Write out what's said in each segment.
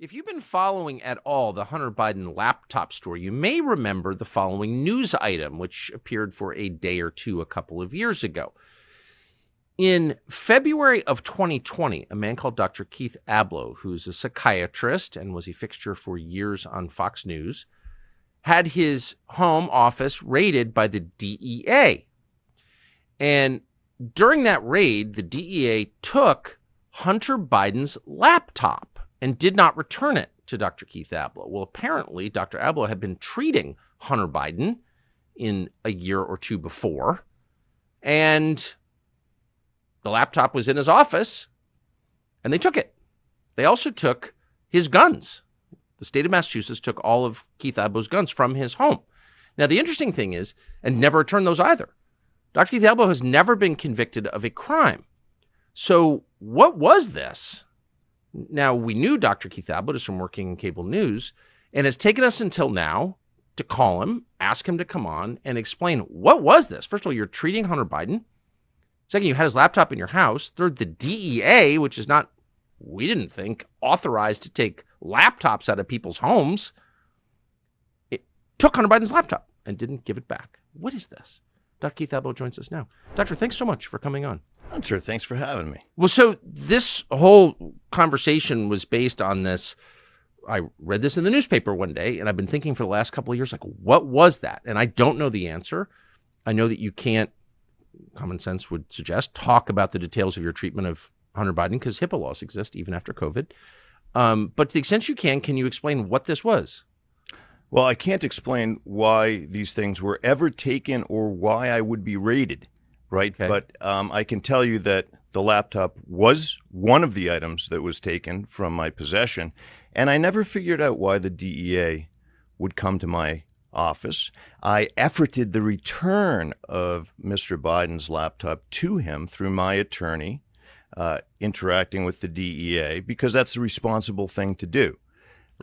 If you've been following at all the Hunter Biden laptop story, you may remember the following news item, which appeared for a day or two a couple of years ago. In February of 2020, a man called Dr. Keith Abloh, who's a psychiatrist and was a fixture for years on Fox News, had his home office raided by the DEA. And during that raid, the DEA took Hunter Biden's laptop and did not return it to Dr. Keith Abloh. Well, apparently, Dr. Abloh had been treating Hunter Biden in a year or two before, and the laptop was in his office, and they took it. They also took his guns. The state of Massachusetts took all of Keith Abloh's guns from his home. Now, the interesting thing is, and never returned those either, Dr. Keith Abloh has never been convicted of a crime. So what was this? Now, we knew Dr. Keith Abloh just from working in cable news, and it's taken us until now to call him, ask him to come on and explain, what was this? First of all, you're treating Hunter Biden. Second, you had his laptop in your house. Third, the DEA, which is not, we didn't think, authorized to take laptops out of people's homes, it took Hunter Biden's laptop and didn't give it back. What is this? Dr. Keith Abloh joins us now. Doctor, thanks so much for coming on. Sure, thanks for having me. Well, so this whole conversation was based on this. I read this in the newspaper one day, and I've been thinking for the last couple of years, like, what was that? And I don't know the answer. I know that you can't, common sense would suggest, talk about the details of your treatment of Hunter Biden because HIPAA laws exist even after COVID. But to the extent you can you explain what this was? Well, I can't explain why these things were ever taken or why I would be raided. Right. Okay. But I can tell you that the laptop was one of the items that was taken from my possession. And I never figured out why the DEA would come to my office. I efforted the return of Mr. Biden's laptop to him through my attorney, interacting with the DEA, because that's the responsible thing to do.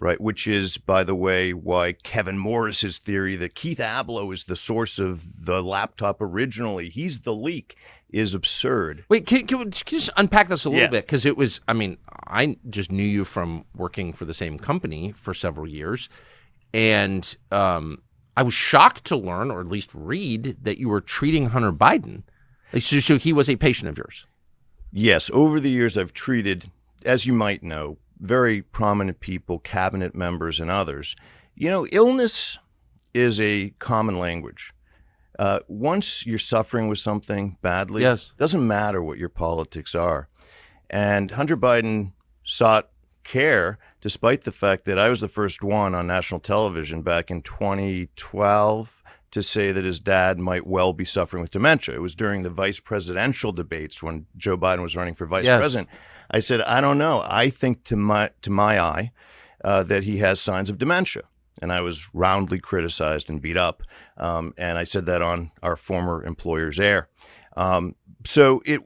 Right, which is, by the way, why Kevin Morris's theory that Keith Abloh is the source of the laptop originally, he's the leak, is absurd. Wait, can you just unpack this a little bit? Because it was, I mean, I just knew you from working for the same company for several years, and I was shocked to learn, or at least read, that you were treating Hunter Biden. So he was a patient of yours? Yes, over the years I've treated, as you might know, very prominent people, cabinet members, and others. You know, illness is a common language. Once you're suffering with something badly, yes, doesn't matter what your politics are. And Hunter Biden sought care despite the fact that I was the first one on national television back in 2012 to say that his dad might well be suffering with dementia. It was during the vice presidential debates when Joe Biden was running for vice president. I said, I don't know. I think to my eye that he has signs of dementia. And I was roundly criticized and beat up. And I said that on our former employer's air. So it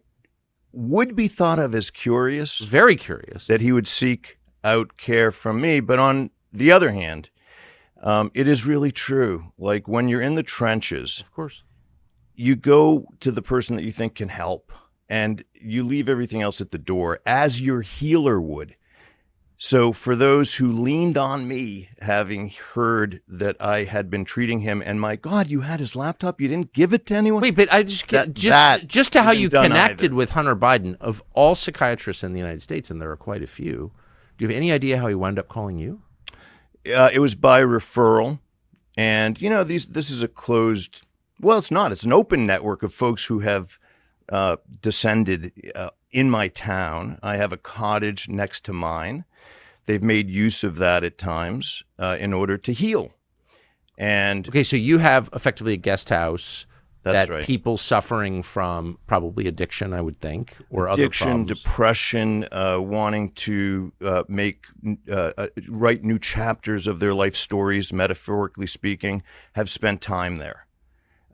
would be thought of as curious. Very curious. That he would seek out care from me. But on the other hand, it is really true. Like when you're in the trenches, of course, you go to the person that you think can help. And you leave everything else at the door, as your healer would. So for those who leaned on me, having heard that I had been treating him, and my God, you had his laptop, you didn't give it to anyone? Wait, but I just to how you connected with Hunter Biden, of all psychiatrists in the United States, and there are quite a few, do you have any idea how he wound up calling you? It was by referral. And, you know, this is a closed, well, it's not. It's an open network of folks who have descended in my town. I have a cottage next to mine. They've made use of that at times in order to heal. And okay, so you have effectively a guest house that's that right. People suffering from probably addiction, I would think, or other problems. Depression, wanting to write new chapters of their life stories, metaphorically speaking, have spent time there.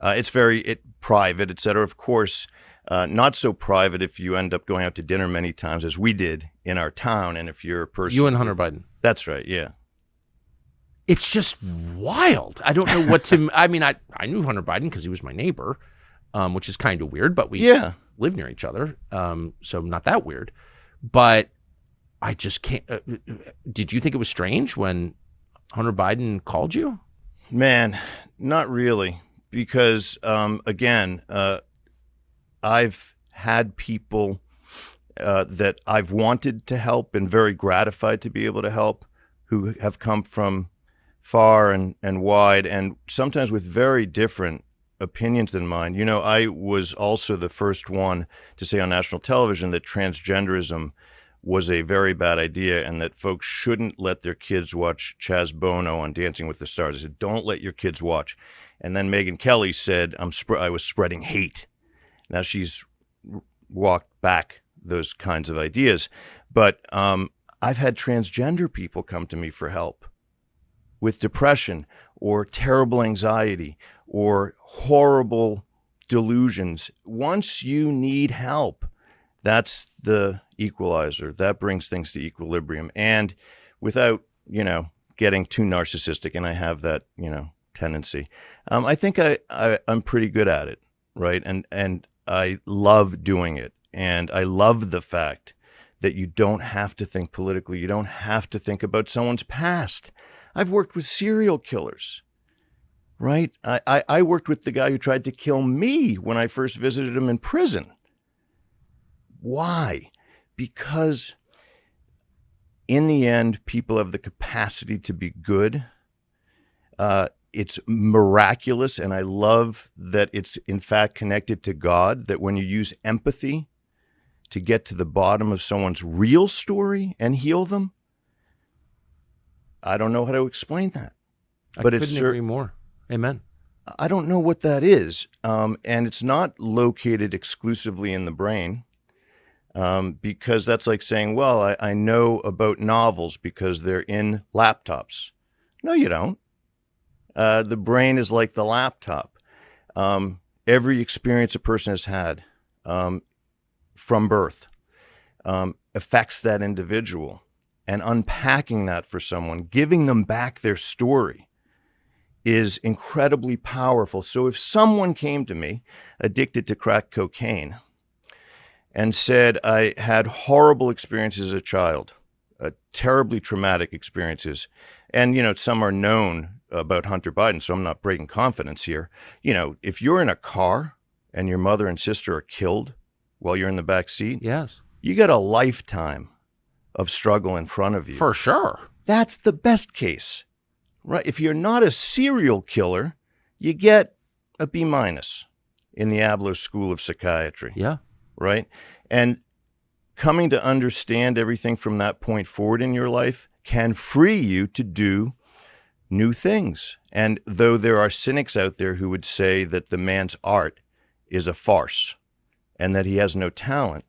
It's very private, et cetera. Of course, not so private if you end up going out to dinner many times, as we did in our town. And if you're a person... You and Hunter Biden. That's right, yeah. It's just wild. I don't know what to... I mean, I knew Hunter Biden because he was my neighbor, which is kind of weird, but we live near each other, so not that weird. But I just can't. Did you think it was strange when Hunter Biden called you? Man, not really, because again, I've had people that I've wanted to help and very gratified to be able to help, who have come from far and wide, and sometimes with very different opinions than mine. You know, I was also the first one to say on national television that transgenderism was a very bad idea and that folks shouldn't let their kids watch Chaz Bono on Dancing with the Stars. I said, don't let your kids watch. And then Megyn Kelly said I was spreading hate. Now she's walked back those kinds of ideas. But I've had transgender people come to me for help with depression or terrible anxiety or horrible delusions. Once you need help, that's the equalizer. That brings things to equilibrium. And without, getting too narcissistic, and I have that, tendency, I think I'm pretty good at it, right? And I love doing it. And I love the fact that you don't have to think politically. You don't have to think about someone's past. I've worked with serial killers, right? I worked with the guy who tried to kill me when I first visited him in prison. Why? Because in the end, people have the capacity to be good. It's miraculous, and I love that it's in fact connected to God, that when you use empathy to get to the bottom of someone's real story and heal them, I don't know how to explain that. But I couldn't agree more. Amen. I don't know what that is, and it's not located exclusively in the brain. Because that's like saying, well, I know about novels because they're in laptops. No, you don't. The brain is like the laptop. Every experience a person has had from birth affects that individual. And unpacking that for someone, giving them back their story, is incredibly powerful. So if someone came to me addicted to crack cocaine and said, I had horrible experiences as a child, terribly traumatic experiences. And, some are known about Hunter Biden, so I'm not breaking confidence here. If you're in a car and your mother and sister are killed while you're in the back seat, yes, you got a lifetime of struggle in front of you. For sure. That's the best case, right? If you're not a serial killer, you get a B- in the Abler School of Psychiatry. Yeah. Right? And coming to understand everything from that point forward in your life can free you to do new things. And though there are cynics out there who would say that the man's art is a farce and that he has no talent,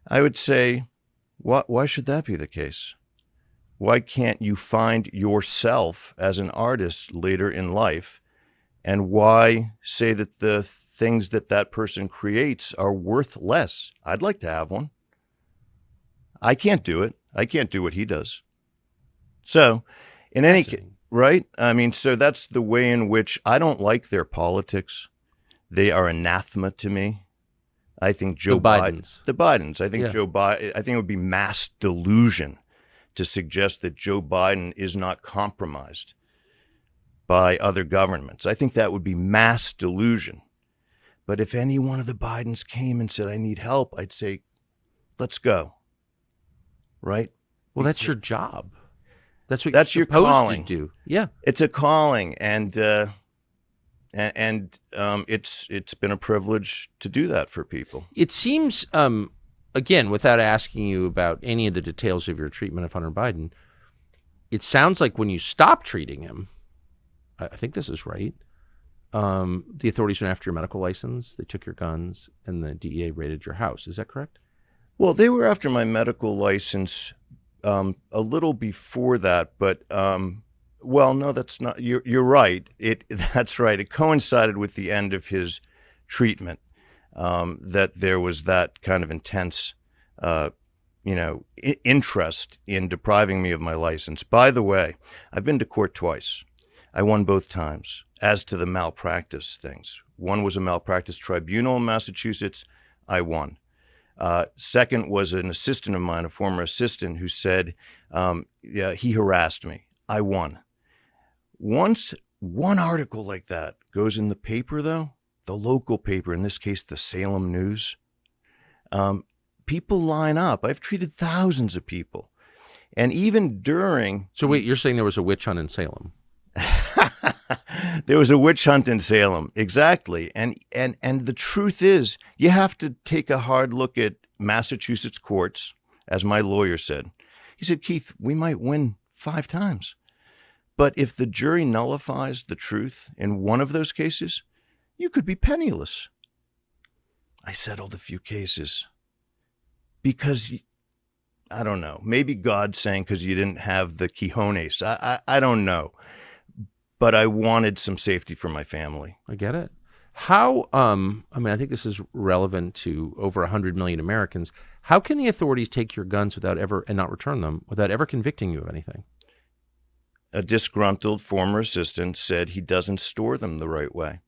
I would say, why should that be the case? Why can't you find yourself as an artist later in life? And why say that the things that person creates are worth less? I'd like to have one. I can't do it. I can't do what he does. So, in any case, right? I mean, so that's the way in which I don't like their politics. They are anathema to me. I think the Bidens. I think Joe Biden. I think it would be mass delusion to suggest that Joe Biden is not compromised by other governments. I think that would be mass delusion. But if any one of the Bidens came and said, I need help, I'd say, let's go. Right? Well, that's your job. That's what that's you're supposed your calling. To do. Yeah. It's a calling. And it's been a privilege to do that for people. It seems, again, without asking you about any of the details of your treatment of Hunter Biden, it sounds like when you stopped treating him, I think this is right, the authorities went after your medical license, they took your guns, and the DEA raided your house. Is that correct? Well, they were after my medical license a little before that, but well, no, that's not. You're right. That's right. It coincided with the end of his treatment that there was that kind of intense, interest in depriving me of my license. By the way, I've been to court twice. I won both times as to the malpractice things. One was a malpractice tribunal in Massachusetts. I won. Second was an assistant of mine, a former assistant, who said, yeah, he harassed me. I won. Once one article like that goes in the paper, though, the local paper, in this case, the Salem News, people line up. I've treated thousands of people. And even during... So wait, you're saying there was a witch hunt in Salem? There was a witch hunt in Salem, exactly. And the truth is, you have to take a hard look at Massachusetts courts, as my lawyer said. He said, Keith, we might win 5 times. But if the jury nullifies the truth in one of those cases, you could be penniless. I settled a few cases because, I don't know, maybe God's saying because you didn't have the cojones. I don't know. But I wanted some safety for my family. I get it. How, I mean, I think this is relevant to over 100 million Americans. How can the authorities take your guns and not return them without ever convicting you of anything? A disgruntled former assistant said he doesn't store them the right way.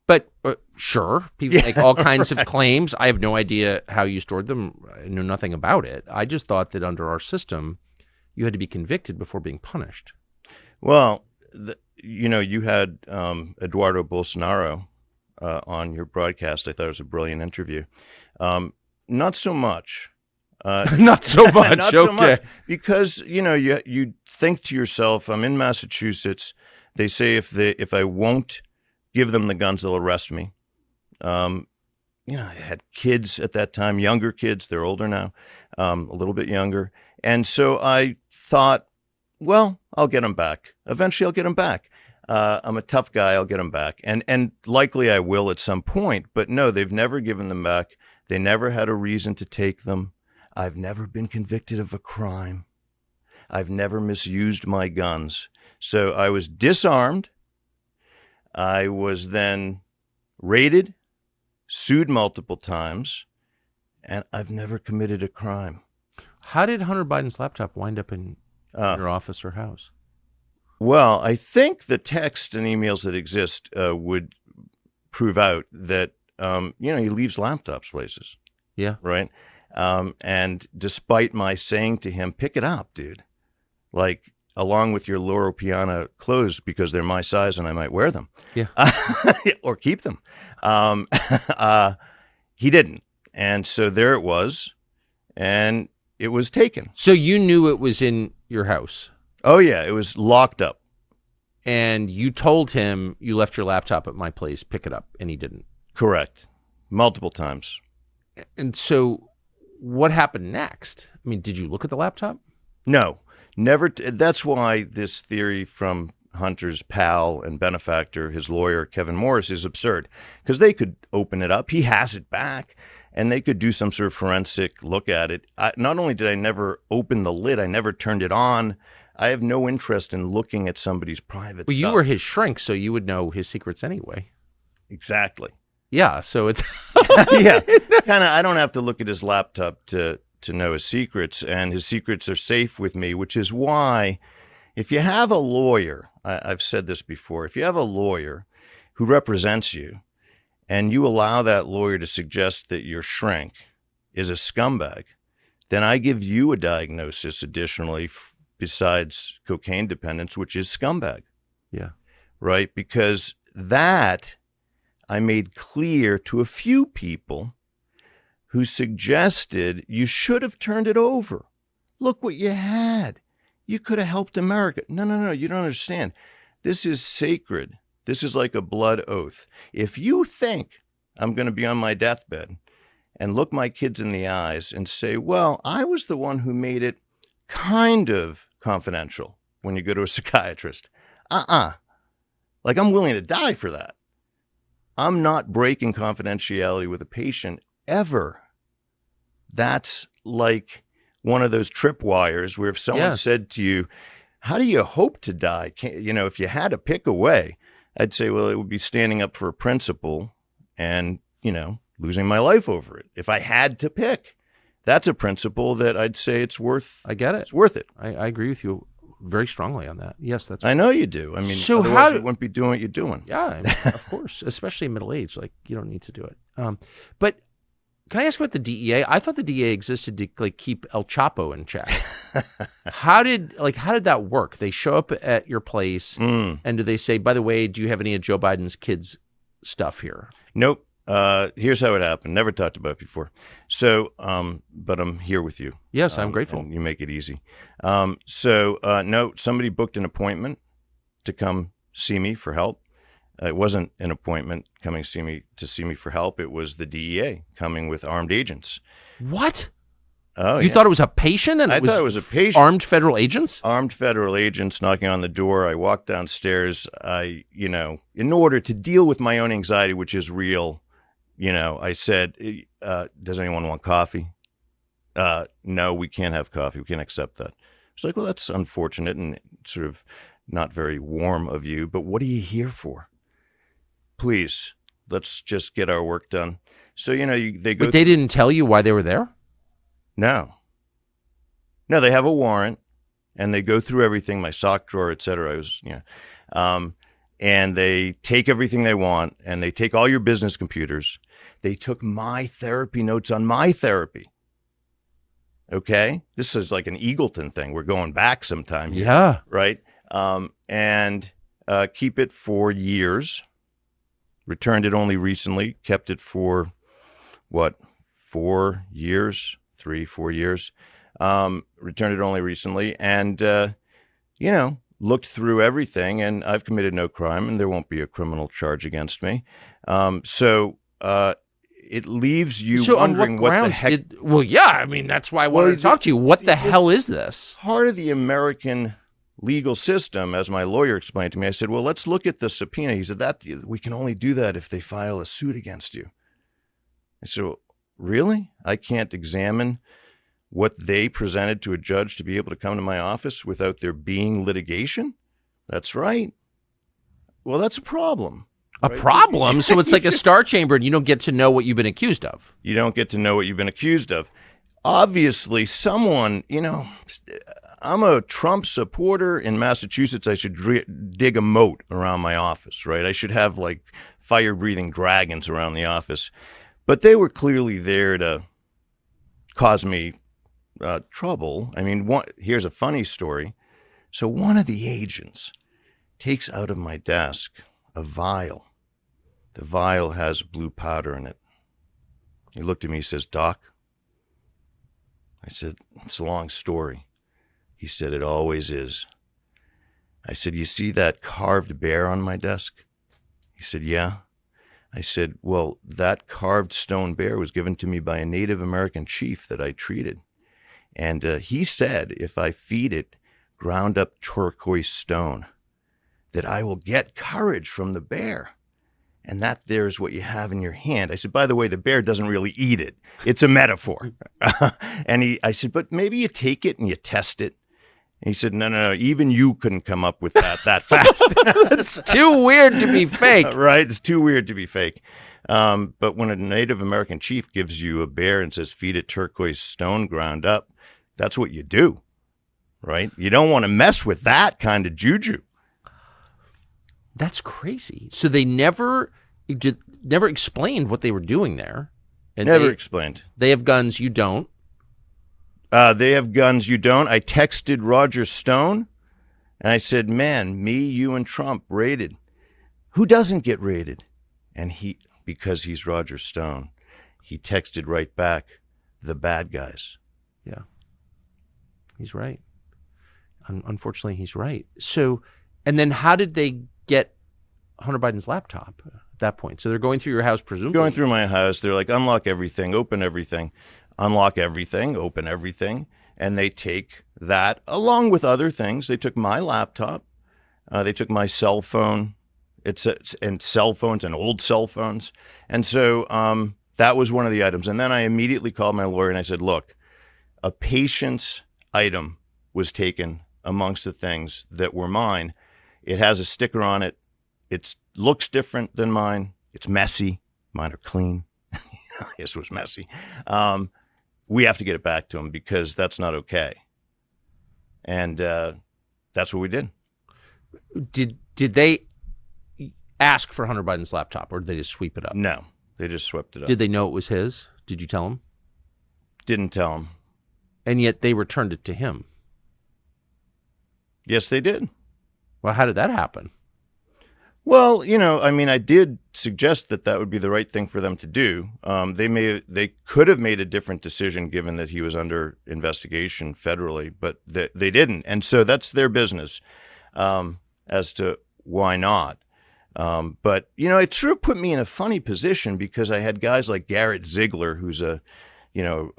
But sure, people make all kinds of claims. I have no idea how you stored them. I know nothing about it. I just thought that under our system, you had to be convicted before being punished. Well, you had Eduardo Bolsonaro on your broadcast. I thought it was a brilliant interview. Not so much. Not so much. Not so much, because you think to yourself, I'm in Massachusetts. They say if I won't give them the guns, they'll arrest me. I had kids at that time, younger kids. They're older now, a little bit younger, and so I thought, well, I'll get them back. Eventually, I'll get them back. I'm a tough guy. I'll get them back, and likely I will at some point. But no, they've never given them back. They never had a reason to take them. I've never been convicted of a crime. I've never misused my guns. So I was disarmed. I was then raided, sued multiple times, and I've never committed a crime. How did Hunter Biden's laptop wind up in your office or house? Well, I think the texts and emails that exist would prove out that, he leaves laptops places. Yeah. Right? And despite my saying to him, pick it up, dude, like along with your Loro Piana clothes because they're my size and I might wear them. Yeah. Or keep them. He didn't. And so there it was. And it was taken. So you knew it was in your house? Oh, yeah. It was locked up. And you told him you left your laptop at my place, pick it up, and he didn't? Correct. Multiple times. And so what happened next? I mean, did you look at the laptop? No, never. That's why this theory from Hunter's pal and benefactor, his lawyer, Kevin Morris, is absurd. Because they could open it up. He has it back. And they could do some sort of forensic look at it. Not only did I never open the lid, I never turned it on. I have no interest in looking at somebody's private stuff. Well, you were his shrink, so you would know his secrets anyway. Exactly. Yeah, so it's... Yeah, kind of. I don't have to look at his laptop to know his secrets, and his secrets are safe with me, which is why if you have a lawyer, I've said this before, if you have a lawyer who represents you, and you allow that lawyer to suggest that your shrink is a scumbag, then I give you a diagnosis additionally besides cocaine dependence, which is scumbag. Yeah. Right? Because that I made clear to a few people who suggested you should have turned it over. Look what you had. You could have helped America. No, you don't understand. This is sacred. This is like a blood oath. If you think I'm going to be on my deathbed and look my kids in the eyes and say, well, I was the one who made it kind of confidential when you go to a psychiatrist. Like I'm willing to die for that. I'm not breaking confidentiality with a patient ever. That's like one of those tripwires where if someone said to you, how do you hope to die? If you had to pick a way, I'd say, well, it would be standing up for a principle and, losing my life over it. If I had to pick, that's a principle that I'd say it's worth. I get it. It's worth it. I agree with you very strongly on that. Yes, that's. I know you do. I mean, so otherwise you wouldn't be doing what you're doing. Yeah, of course. Especially in middle age, like you don't need to do it. But Can I ask about the DEA? I thought the DEA existed to like keep El Chapo in check. How did that work? They show up at your place and do they say, by the way, do you have any of Joe Biden's kids' stuff here? Nope. Here's how it happened. Never talked about it before. So, but I'm here with you. Yes, I'm grateful. And you make it easy. No, somebody booked an appointment to come see me for help. It wasn't an appointment coming to see me for help. It was the DEA coming with armed agents. What? Oh, you thought it was a patient? And I thought it was a patient. Armed federal agents? Armed federal agents knocking on the door. I walked downstairs. In order to deal with my own anxiety, which is real, I said, does anyone want coffee? No, we can't have coffee. We can't accept that. It's like, well, that's unfortunate and sort of not very warm of you, but what are you here for? Please, let's just get our work done. So, they go. But they didn't tell you why they were there? No, they have a warrant and they go through everything, my sock drawer, et cetera. And they take everything they want and they take all your business computers. They took my therapy notes on my therapy. Okay. This is like an Eagleton thing. We're going back sometime here, yeah. Right. And keep it for years. Returned it only recently. Kept it for 4 years, 3-4 years. Returned it only recently, and looked through everything, and I've committed no crime, and there won't be a criminal charge against me. So it leaves you wondering what the heck. That's why I wanted to talk to you. What the hell is this? Part of the American legal system, as my lawyer explained to me. I said, well, let's look at the subpoena. He said, we can only do that if they file a suit against you. I said, well, really? I can't examine what they presented to a judge to be able to come to my office without there being litigation? That's right. Well, that's a problem. A problem? So it's like a star chamber and you don't get to know what you've been accused of. You don't get to know what you've been accused of. Obviously, someone, I'm a Trump supporter in Massachusetts. I should dig a moat around my office, right? I should have like fire-breathing dragons around the office. But they were clearly there to cause me trouble. I mean, here's a funny story. So one of the agents takes out of my desk a vial. The vial has blue powder in it. He looked at me, he says, Doc. I said, it's a long story. He said, it always is. I said, you see that carved bear on my desk? He said, yeah. I said, well, that carved stone bear was given to me by a Native American chief that I treated. And he said, if I feed it ground up turquoise stone, that I will get courage from the bear. And that there's what you have in your hand. I said, by the way, the bear doesn't really eat it. It's a metaphor. I said, but maybe you take it and you test it. And he said, no, even you couldn't come up with that fast. It's too weird to be fake. Right? It's too weird to be fake. But when a Native American chief gives you a bear and says, feed it turquoise stone ground up, that's what you do, right? You don't want to mess with that kind of juju. That's crazy. So they never explained what they were doing there. And never explained. They have guns, you don't. They have guns, you don't. I texted Roger Stone, and I said, man, me, you, and Trump raided. Who doesn't get raided? And because he's Roger Stone, he texted right back, the bad guys. Yeah. He's right. Unfortunately, he's right. So, and then how did they get Hunter Biden's laptop at that point? So they're going through your house, presumably. Going through my house. They're like, unlock everything, open everything, unlock everything, open everything. And they take that along with other things. They took my laptop. They took my cell phone. And cell phones and old cell phones. And so that was one of the items. And then I immediately called my lawyer and I said, look, a patient's item was taken amongst the things that were mine. It has a sticker on it. It looks different than mine. It's messy. Mine are clean. This was messy. We have to get it back to him because that's not okay. And that's what we did. Did they ask for Hunter Biden's laptop or did they just sweep it up? No, they just swept it up. Did they know it was his? Did you tell him? Didn't tell him. And yet they returned it to him. Yes, they did. Well, how did that happen? Well, I mean, I did suggest that would be the right thing for them to do. They could have made a different decision given that he was under investigation federally, but they didn't. And so that's their business as to why not. But, it sort of put me in a funny position because I had guys like Garrett Ziegler, who's a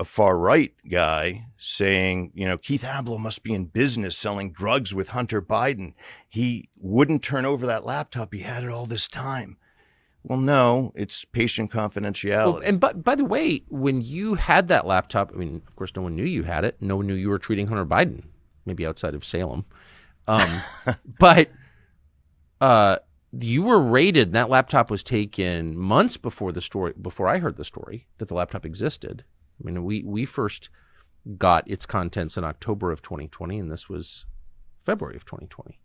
far right guy, saying, Keith Abloh must be in business selling drugs with Hunter Biden. He wouldn't turn over that laptop. He had it all this time. Well, no, it's patient confidentiality. Well, and by the way, when you had that laptop, I mean, of course, no one knew you had it. No one knew you were treating Hunter Biden, maybe outside of Salem. But you were raided, and that laptop was taken months before I heard the story that the laptop existed. I mean, we first got its contents in October of 2020, and this was February of 2020.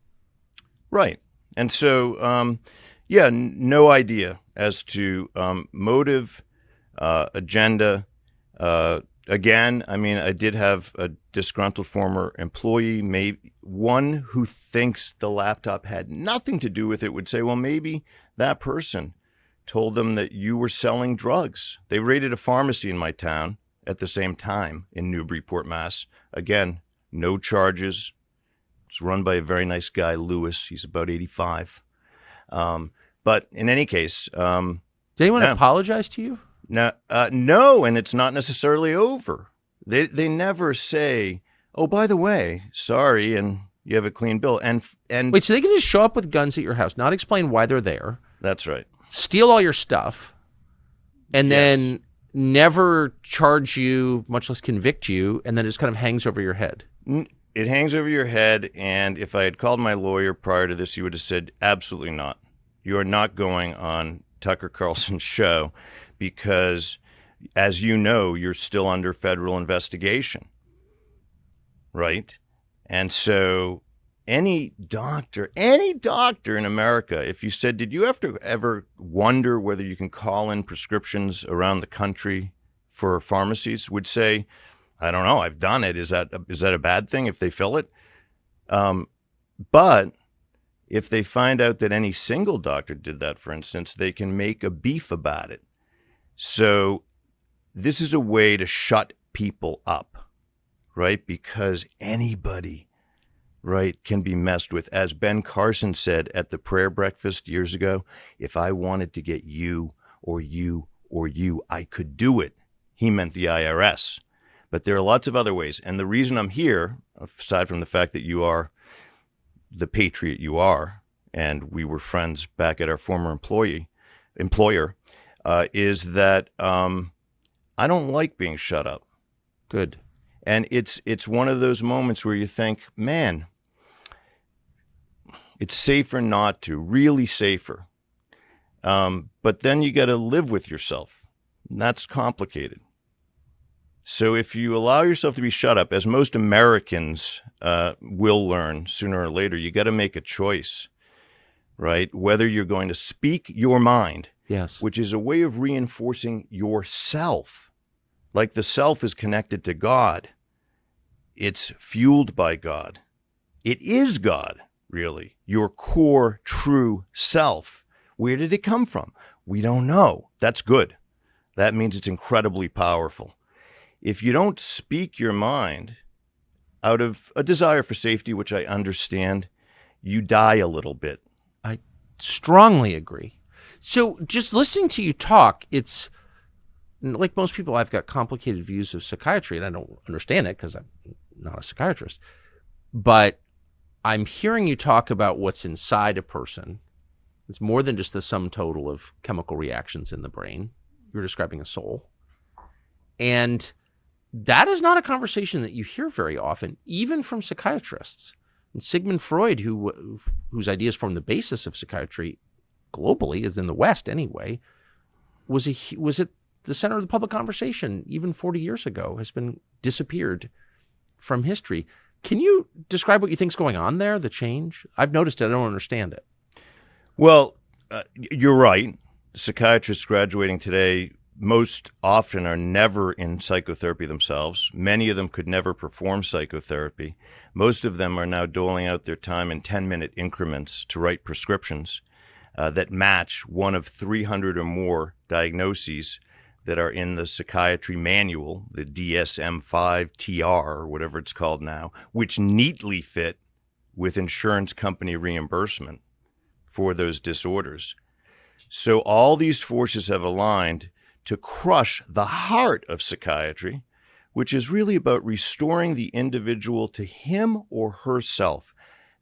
Right. And so, no idea as to motive, agenda. Again, I mean, I did have a disgruntled former employee, maybe one who thinks the laptop had nothing to do with it, would say, well, maybe that person told them that you were selling drugs. They raided a pharmacy in my town at the same time in Newburyport, Mass. Again, no charges. It's run by a very nice guy, Lewis. He's about 85. But in any case... Did anyone apologize to you? No, and it's not necessarily over. They never say, oh, by the way, sorry, and you have a clean bill. And wait, so they can just show up with guns at your house, not explain why they're there. That's right. Steal all your stuff, and then never charge you, much less convict you, and then it just kind of hangs over your head. It hangs over your head, and if I had called my lawyer prior to this, he would have said, absolutely not. You are not going on Tucker Carlson's show because, as you know, you're still under federal investigation, right? And so any doctor in America, if you said, did you ever wonder whether you can call in prescriptions around the country for pharmacies, would say, I don't know, I've done it. Is that a bad thing if they fill it? But if they find out that any single doctor did that, for instance, they can make a beef about it. So this is a way to shut people up, right? Because anybody, right, can be messed with. As Ben Carson said at the prayer breakfast years ago, if I wanted to get you or you or you, I could do it. He meant the IRS. But there are lots of other ways. And the reason I'm here, aside from the fact that you are the patriot you are, and we were friends back at our former employer, is that I don't like being shut up. Good. And it's one of those moments where you think, man, it's safer not to, really safer. But then you got to live with yourself. And that's complicated. So if you allow yourself to be shut up, as most Americans will learn sooner or later, you got to make a choice, right? Whether you're going to speak your mind, yes, which is a way of reinforcing yourself. Like the self is connected to God. It's fueled by God. It is God, really, your core, true self. Where did it come from? We don't know. That's good. That means it's incredibly powerful. If you don't speak your mind out of a desire for safety, which I understand, you die a little bit. I strongly agree. So just listening to you talk, it's like most people, I've got complicated views of psychiatry, and I don't understand it because I'm not a psychiatrist. But I'm hearing you talk about what's inside a person. It's more than just the sum total of chemical reactions in the brain. You're describing a soul. And that is not a conversation that you hear very often, even from psychiatrists. And Sigmund Freud, whose ideas form the basis of psychiatry globally, is in the West anyway, was at the center of the public conversation even 40 years ago, has been disappeared from history. Can you describe what you think is going on there, the change? I've noticed it. I don't understand it. Well, you're right. Psychiatrists graduating today most often are never in psychotherapy themselves. Many of them could never perform psychotherapy. Most of them are now doling out their time in 10-minute increments to write prescriptions that match one of 300 or more diagnoses that are in the psychiatry manual, the DSM-5 TR, or whatever it's called now, which neatly fit with insurance company reimbursement for those disorders. So all these forces have aligned to crush the heart of psychiatry, which is really about restoring the individual to him or herself.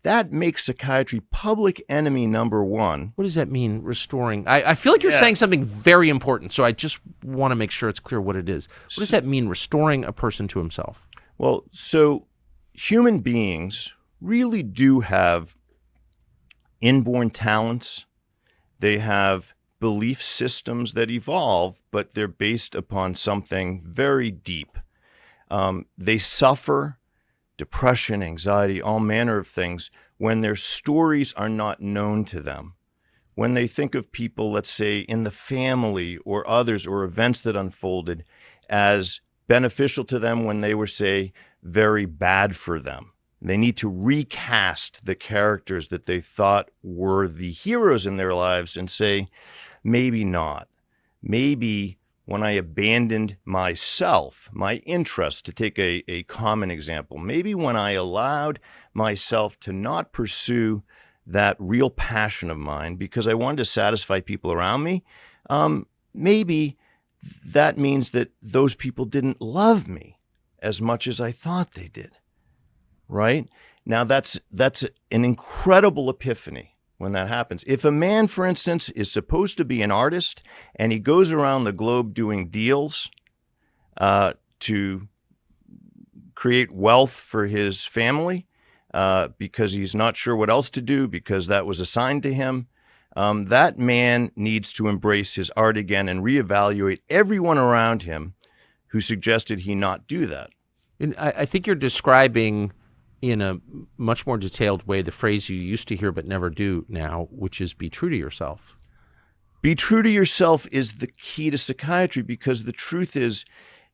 That makes psychiatry public enemy number one. What does that mean, restoring? I feel like you're saying something very important, so I just want to make sure it's clear what it is. What does that mean, restoring a person to himself? Well, so human beings really do have inborn talents. They have belief systems that evolve, but they're based upon something very deep. They suffer depression, anxiety, all manner of things when their stories are not known to them. When they think of people, let's say, in the family or others or events that unfolded as beneficial to them when they were, say, very bad for them. They need to recast the characters that they thought were the heroes in their lives and say, maybe not. Maybe when I abandoned myself, my interest, to take a common example, maybe when I allowed myself to not pursue that real passion of mine because I wanted to satisfy people around me, maybe that means that those people didn't love me as much as I thought they did, right? Now, that's an incredible epiphany when that happens. If a man, for instance, is supposed to be an artist and he goes around the globe doing deals to create wealth for his family because he's not sure what else to do because that was assigned to him, that man needs to embrace his art again and reevaluate everyone around him who suggested he not do that. And I think you're describing in a much more detailed way the phrase you used to hear but never do now, which is be true to yourself. Be true to yourself is the key to psychiatry, because the truth is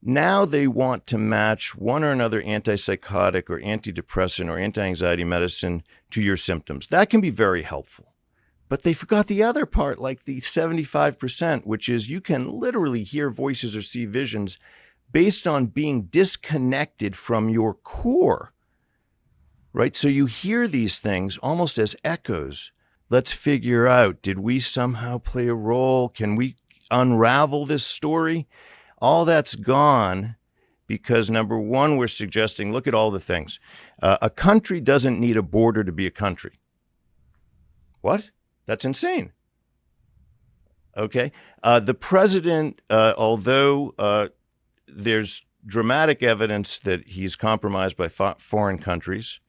now they want to match one or another antipsychotic or antidepressant or anti-anxiety medicine to your symptoms. That can be very helpful. But they forgot the other part, like the 75%, which is you can literally hear voices or see visions based on being disconnected from your core. Right? So you hear these things almost as echoes. Let's figure out, did we somehow play a role? Can we unravel this story? All that's gone because, number one, we're suggesting, look at all the things. A country doesn't need a border to be a country. What? That's insane. Okay. The president, although there's dramatic evidence that he's compromised by foreign countries,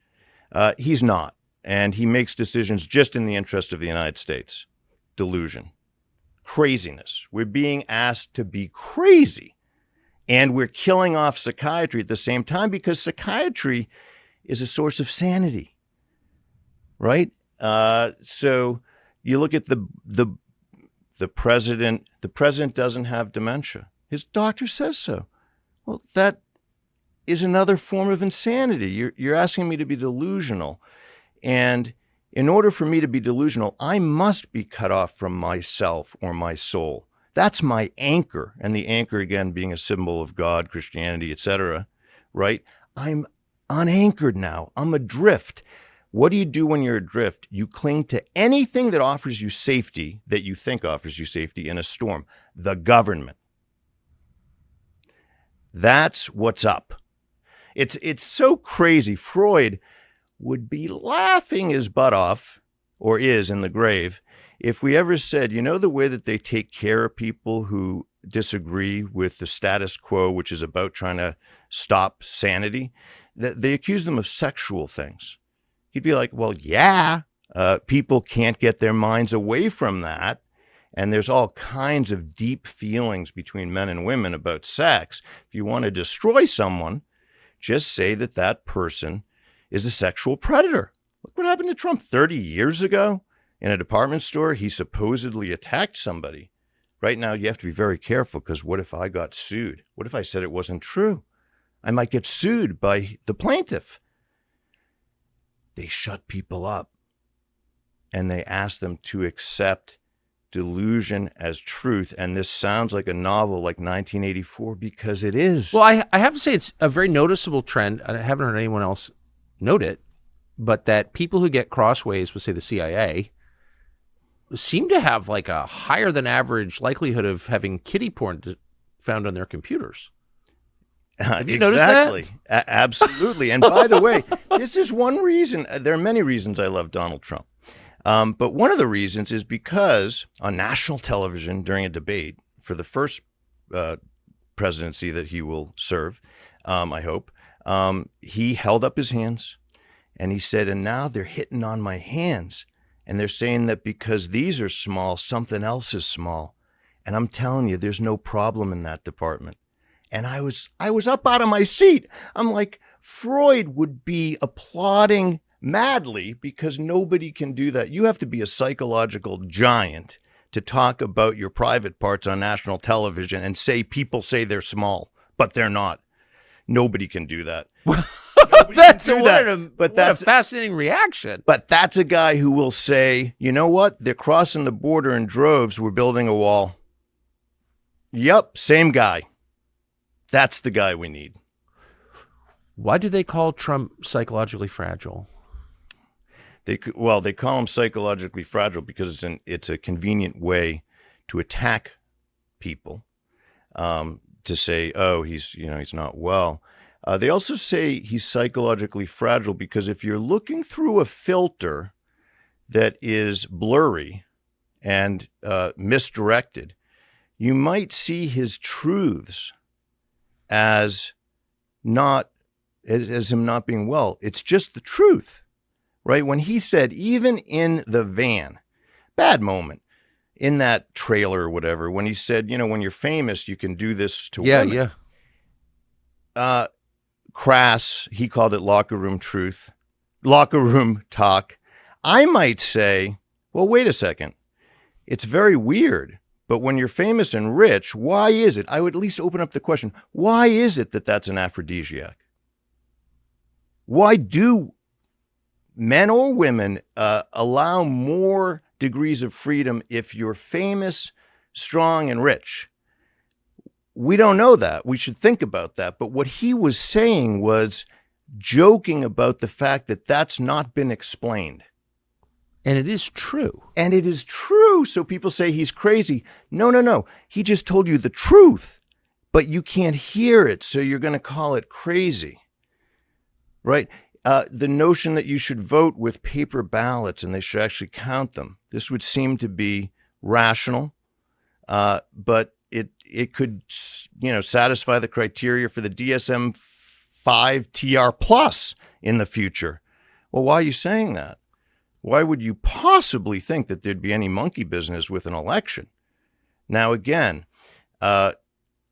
he's not, and he makes decisions just in the interest of the United States. Delusion. Craziness. We're being asked to be crazy, and we're killing off psychiatry at the same time because psychiatry is a source of sanity, right? So you look at the president. The president doesn't have dementia. His doctor says so. Well, that is another form of insanity. You're asking me to be delusional. And in order for me to be delusional, I must be cut off from myself or my soul. That's my anchor. And the anchor, again, being a symbol of God, Christianity, etc., right? I'm unanchored now. I'm adrift. What do you do when you're adrift? You cling to anything that offers you safety, that you think offers you safety in a storm. The government. That's what's up. It's so crazy. Freud would be laughing his butt off, or is in the grave, if we ever said, you know, the way that they take care of people who disagree with the status quo, which is about trying to stop sanity, that they accuse them of sexual things. He'd be like, well, yeah, people can't get their minds away from that. And there's all kinds of deep feelings between men and women about sex. If you want to destroy someone, just say that that person is a sexual predator. Look what happened to Trump 30 years ago in a department store. He supposedly attacked somebody. Right now, you have to be very careful because what if I got sued? What if I said it wasn't true? I might get sued by the plaintiff. They shut people up and they ask them to accept delusion as truth. And this sounds like a novel like 1984 because it is. Well, I have to say it's a very noticeable trend. I haven't heard anyone else note it, but that people who get crossways with, say, the CIA seem to have like a higher than average likelihood of having kiddie porn found on their computers. Have you noticed that? Absolutely. And by the way, this is one reason. There are many reasons I love Donald Trump. But one of the reasons is because on national television during a debate for the first presidency that he will serve, I hope, he held up his hands and he said, and now they're hitting on my hands. And they're saying that because these are small, something else is small. And I'm telling you, there's no problem in that department. And I was up out of my seat. I'm like, Freud would be applauding madly because nobody can do that. You have to be a psychological giant to talk about your private parts on national television and say people say they're small, but they're not. Nobody can do that. That's a fascinating reaction. But that's a guy who will say, you know what? They're crossing the border in droves. We're building a wall. Yep, same guy. That's the guy we need. Why do they call Trump psychologically fragile? They call him psychologically fragile because it's a convenient way to attack people, to say, oh, he's not well. They also say he's psychologically fragile because if you're looking through a filter that is blurry and misdirected, you might see his truths as him not being well. It's just the truth, right? When he said, even in the van, bad moment, in that trailer or whatever, when he said, when you're famous, you can do this to women. Yeah. Crass, he called it locker room truth, locker room talk. I might say, well, wait a second. It's very weird. But when you're famous and rich, why is it? I would at least open up the question. Why is it that that's an aphrodisiac? Why do men or women allow more degrees of freedom if you're famous, strong, and rich? We don't know that. We should think about that. But what he was saying was joking about the fact that that's not been explained. And it is true. And it is true. So people say he's crazy. No. He just told you the truth, but you can't hear it. So you're going to call it crazy, right? The notion that you should vote with paper ballots and they should actually count them. This would seem to be rational, but it could, satisfy the criteria for the DSM-5 TR plus in the future. Well, why are you saying that? Why would you possibly think that there'd be any monkey business with an election? Now, again,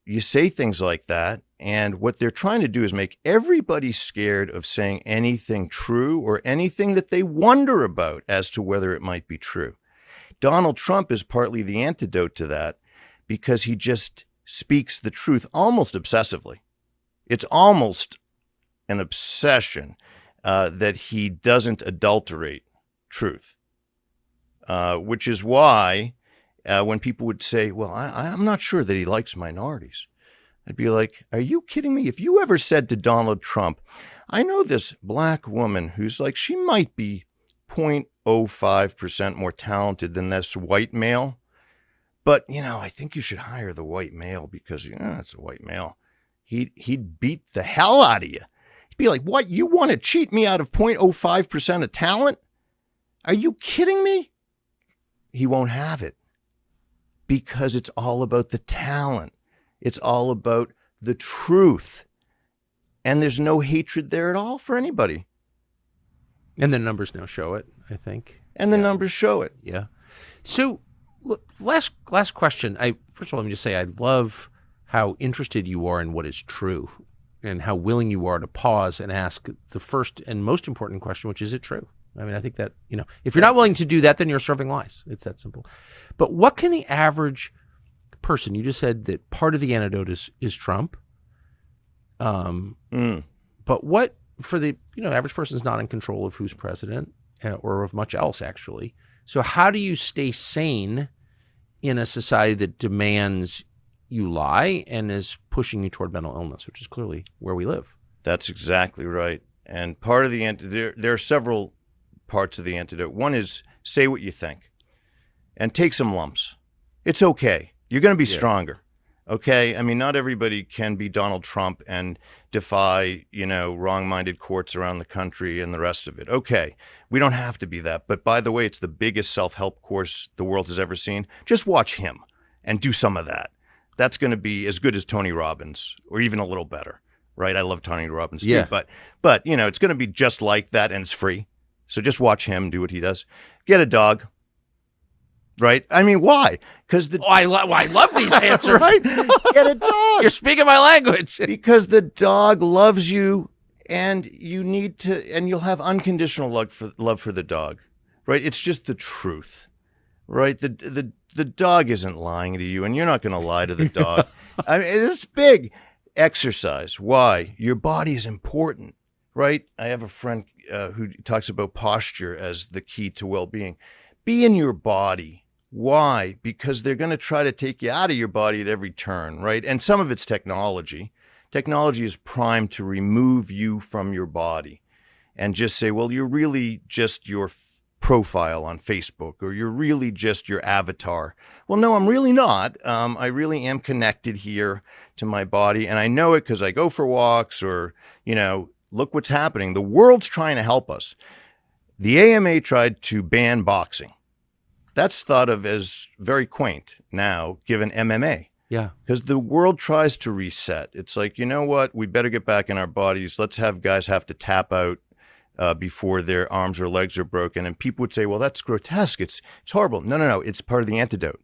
you say things like that, and what they're trying to do is make everybody scared of saying anything true or anything that they wonder about as to whether it might be true. Donald Trump is partly the antidote to that because he just speaks the truth almost obsessively. It's almost an obsession that he doesn't adulterate truth, which is why when people would say, well, I'm not sure that he likes minorities, I'd be like, are you kidding me? If you ever said to Donald Trump, I know this black woman who's like, she might be 0.05% more talented than this white male, but, I think you should hire the white male because, it's a white male. He'd beat the hell out of you. He'd be like, what? You want to cheat me out of 0.05% of talent? Are you kidding me? He won't have it because it's all about the talent. It's all about the truth. And there's no hatred there at all for anybody. And the numbers now show it, I think. And the numbers show it. Yeah. So last question. First of all, let me just say I love how interested you are in what is true and how willing you are to pause and ask the first and most important question, which is it true? I mean, I think that, if you're not willing to do that, then you're serving lies. It's that simple. But what can the average person, you just said that part of the antidote is Trump. But what for the average person is not in control of who's president or of much else, actually. So how do you stay sane in a society that demands you lie and is pushing you toward mental illness, which is clearly where we live? That's exactly right. And part of the antidote, there are several parts of the antidote. One is say what you think and take some lumps. It's okay. You're going to be stronger. Okay? I mean, not everybody can be Donald Trump and defy, wrong-minded courts around the country and the rest of it. Okay. We don't have to be that. But by the way, it's the biggest self-help course the world has ever seen. Just watch him and do some of that. That's going to be as good as Tony Robbins, or even a little better, right? I love Tony Robbins too, but it's going to be just like that, and it's free. So just watch him do what he does. Get a dog, right? I mean, why? Because I love these answers. Right? Get a dog. You're speaking my language. Because the dog loves you, and you need to, and you'll have unconditional love for the dog, right? It's just the truth, right? The dog isn't lying to you, and you're not going to lie to the dog. I mean, it's big. Exercise. Why? Your body is important, right? I have a friend who talks about posture as the key to well-being. Be in your body. Why? Because they're going to try to take you out of your body at every turn, right? And some of it's technology. Technology is primed to remove you from your body and just say, well, you're really just your profile on Facebook, or you're really just your avatar. Well, no, I'm really not. I really am connected here to my body, and I know it because I go for walks, or, look what's happening. The world's trying to help us. The AMA tried to ban boxing. That's thought of as very quaint now, given MMA. Yeah. Because the world tries to reset. It's like, you know what? We better get back in our bodies. Let's have guys have to tap out before their arms or legs are broken. And people would say, well, that's grotesque. It's horrible. No. It's part of the antidote.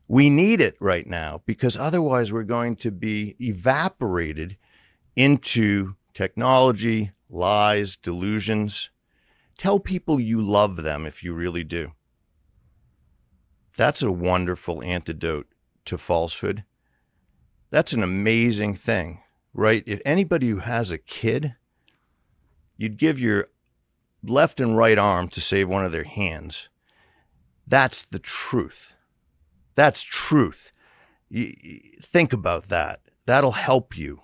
We need it right now, because otherwise we're going to be evaporated into technology, lies, delusions. Tell people you love them if you really do. That's a wonderful antidote to falsehood. That's an amazing thing, right? If anybody who has a kid, you'd give your left and right arm to save one of their hands. That's the truth. That's truth. Think about that. That'll help you.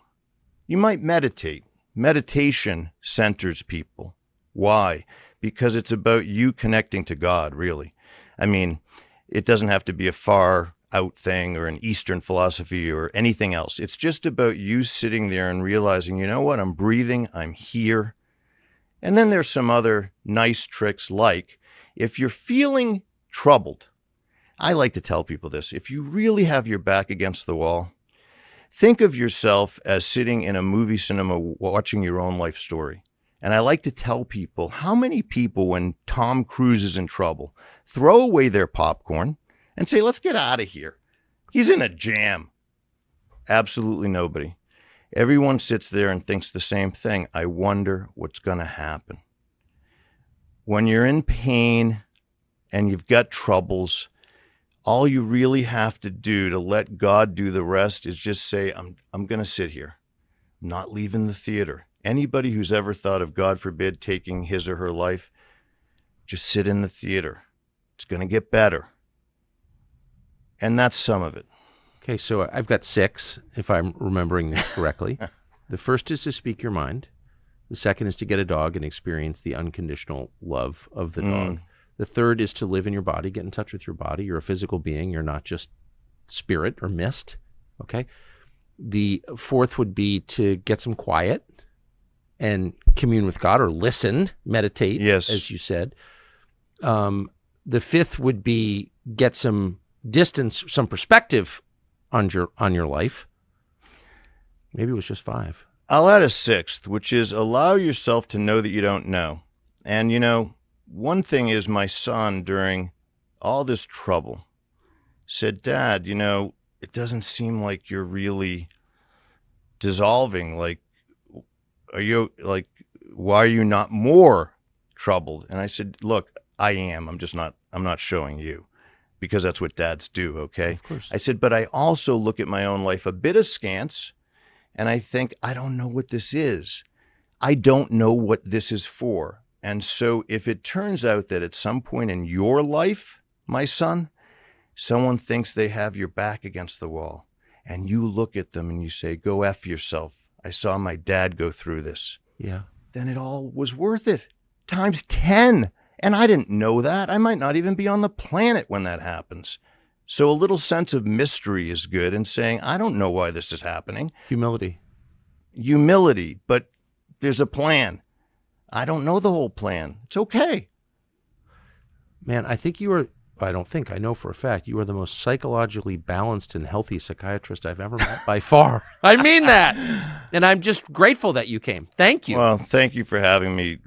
You might meditate. Meditation centers people. Why? Because it's about you connecting to God, really. I mean, it doesn't have to be a far out thing or an Eastern philosophy or anything else. It's just about you sitting there and realizing, you know what, I'm breathing, I'm here. And then there's some other nice tricks, like if you're feeling troubled, I like to tell people this, if you really have your back against the wall, think of yourself as sitting in a movie cinema watching your own life story. And I like to tell people, how many people, when Tom Cruise is in trouble, throw away their popcorn and say, let's get out of here. He's in a jam. Absolutely nobody. Everyone sits there and thinks the same thing. I wonder what's going to happen. When you're in pain and you've got troubles, all you really have to do to let God do the rest is just say, I'm going to sit here. I'm not leaving the theater. Anybody who's ever thought of, God forbid, taking his or her life, just sit in the theater. It's going to get better. And that's some of it. Okay, so I've got 6, if I'm remembering this correctly. The first is to speak your mind. The second is to get a dog and experience the unconditional love of the dog. The third is to live in your body, get in touch with your body. You're a physical being. You're not just spirit or mist. Okay. The fourth would be to get some quiet and commune with God, or listen, meditate, yes, as you said. The fifth would be get some distance, some perspective on your life. Maybe it was just 5. I'll add a 6th, which is allow yourself to know that you don't know. And, one thing is, my son, during all this trouble, said, Dad, it doesn't seem like you're really dissolving. Like, why are you not more troubled? And I said, look, I am. I'm not showing you. because that's what dads do, okay? Of course. I said, but I also look at my own life a bit askance, and I think, I don't know what this is. I don't know what this is for. And so if it turns out that at some point in your life, my son, someone thinks they have your back against the wall, and you look at them and you say, go F yourself. I saw my dad go through this. Yeah. Then it all was worth it, times 10. And I didn't know that. I might not even be on the planet when that happens. So a little sense of mystery is good, and saying, I don't know why this is happening. Humility, but there's a plan. I don't know the whole plan. It's okay. Man, I know for a fact you are the most psychologically balanced and healthy psychiatrist I've ever met by far. I mean that. And I'm just grateful that you came. Thank you. Well, thank you for having me.